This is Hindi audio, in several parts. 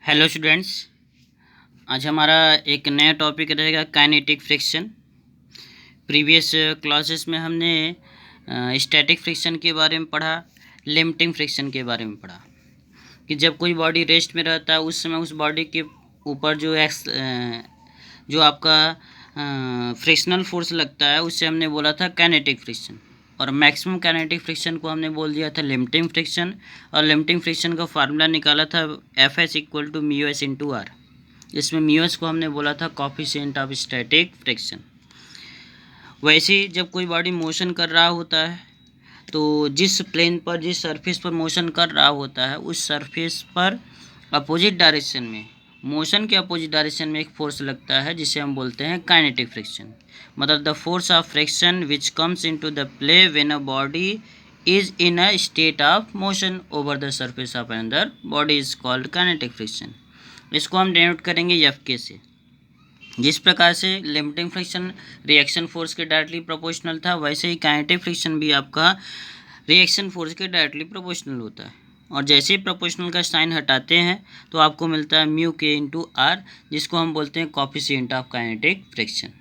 हेलो स्टूडेंट्स, आज हमारा एक नया टॉपिक रहेगा काइनेटिक फ्रिक्शन। प्रीवियस क्लासेस में हमने स्टैटिक फ्रिक्शन के बारे में पढ़ा, लिमिटिंग फ्रिक्शन के बारे में पढ़ा कि जब कोई बॉडी रेस्ट में रहता है उस समय उस बॉडी के ऊपर जो आपका फ्रिक्शनल फोर्स लगता है उससे हमने बोला था काइनेटिक फ्रिक्शन, और मैक्सिमम काइनेटिक फ्रिक्शन को हमने बोल दिया था लिमिटिंग फ्रिक्शन। और लिमिटिंग फ्रिक्शन का फार्मूला निकाला था Fs equal to mu S into R. इसमें म्यू एस को हमने बोला था कोफिशिएंट ऑफ स्टैटिक फ्रिक्शन। वैसे ही जब कोई बॉडी मोशन कर रहा होता है तो जिस प्लेन पर, जिस सरफेस पर मोशन कर रहा होता है उस सरफेस पर अपोजिट डायरेक्शन में, मोशन के अपोजिट डायरेक्शन में एक फोर्स लगता है जिसे हम बोलते हैं काइनेटिक फ्रिक्शन। मतलब the force of friction which comes into the play when a body is in a state of motion over the surface of another body is called kinetic friction. इसको हम डिनोट करेंगे एफ के से। जिस प्रकार से लिमिटिंग फ्रिक्शन रिएक्शन फोर्स के डायरेक्टली प्रोपोर्शनल था, वैसे ही काइनेटिक फ्रिक्शन भी आपका रिएक्शन फोर्स के डायरेक्टली प्रोपोर्शनल होता है। और जैसे ही प्रोपोर्शनल का साइन हटाते हैं तो आपको मिलता है म्यू के इंटू आर, जिसको हम बोलते हैं कोफिशिएंट ऑफ काइनेटिक फ्रिक्शन।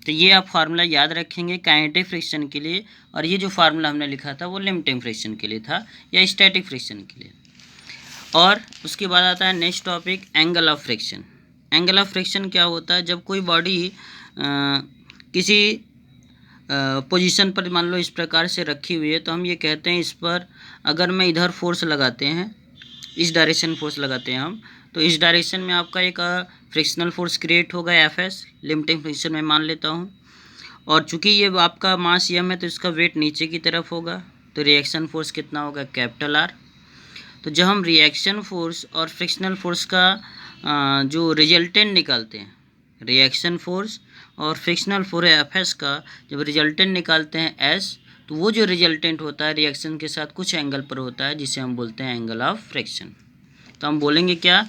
तो ये आप फार्मूला याद रखेंगे काइनेटिक फ्रिक्शन के लिए, और ये जो फार्मूला हमने लिखा था वो लिमिटिंग फ्रिक्शन के लिए था या स्टैटिक फ्रिक्शन के लिए। और उसके बाद आता है next topic, angle of friction. Angle of friction क्या होता है? जब कोई बॉडी किसी पोजीशन पर मान लो इस प्रकार से रखी हुई है तो हम ये कहते हैं इस पर अगर मैं इधर फोर्स लगाते हैं, इस डायरेक्शन फोर्स लगाते हैं हम, तो इस डायरेक्शन में आपका एक फ्रिक्शनल फोर्स क्रिएट होगा Fs, लिमिटिंग फ्रिक्शन में मान लेता हूँ। और चूंकि ये आपका मास m है तो इसका वेट नीचे की तरफ होगा, तो रिएक्शन फोर्स कितना होगा? Capital R। तो जब हम रिएक्शन फोर्स और फ्रिक्शनल फोर्स का जो रिजल्टेंट निकालते हैं, रिएक्शन फोर्स और फ्रिक्शनल फोर्स Fs का जब रिजल्टेंट निकालते हैं S, तो वो जो रिजल्टेंट होता है रिएक्शन के साथ कुछ एंगल पर होता है जिसे हम बोलते हैं एंगल ऑफ फ्रिक्शन। तो हम बोलेंगे क्या?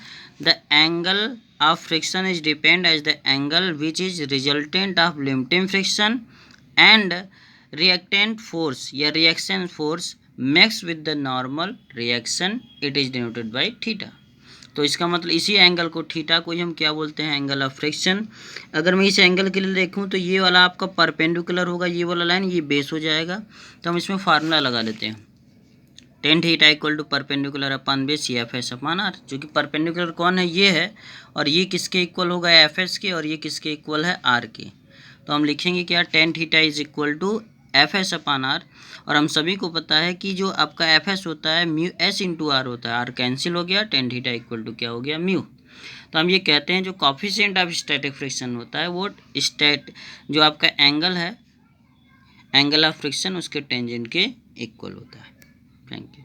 The angle of friction is depend as the angle which is resultant of limiting friction and reactant force या reaction force max with the normal reaction, it is denoted by theta. तो इसका मतलब इसी एंगल को, थीटा को ही हम क्या बोलते हैं? Angle of friction. अगर मैं इस एंगल के लिए देखूं तो ये वाला आपका परपेंडिकुलर होगा, ये वाला लाइन ये बेस हो जाएगा। तो हम इसमें फार्मूला लगा लेते हैं, tan theta equal to perpendicular upon base F S upon R. जो कि परपेंडिकुलर कौन है? ये है, और ये किसके इक्वल होगा? एफ एस के, और ये किसके इक्वल है? आर के। तो हम लिखेंगे क्या? Tan theta is equal to F S upon R. और हम सभी को पता है कि जो आपका एफ एस होता है म्यू एस इंटू आर होता है, आर कैंसिल हो गया, टेन थीटा इक्वल टू क्या हो गया? म्यू। तो हम ये कहते हैं जो कोफिशिएंट ऑफ स्टैटिक फ्रिक्शन होता है वो जो आपका एंगल है, एंगल ऑफ फ्रिक्शन उसके टेंजेंट के इक्वल होता है। Thank you.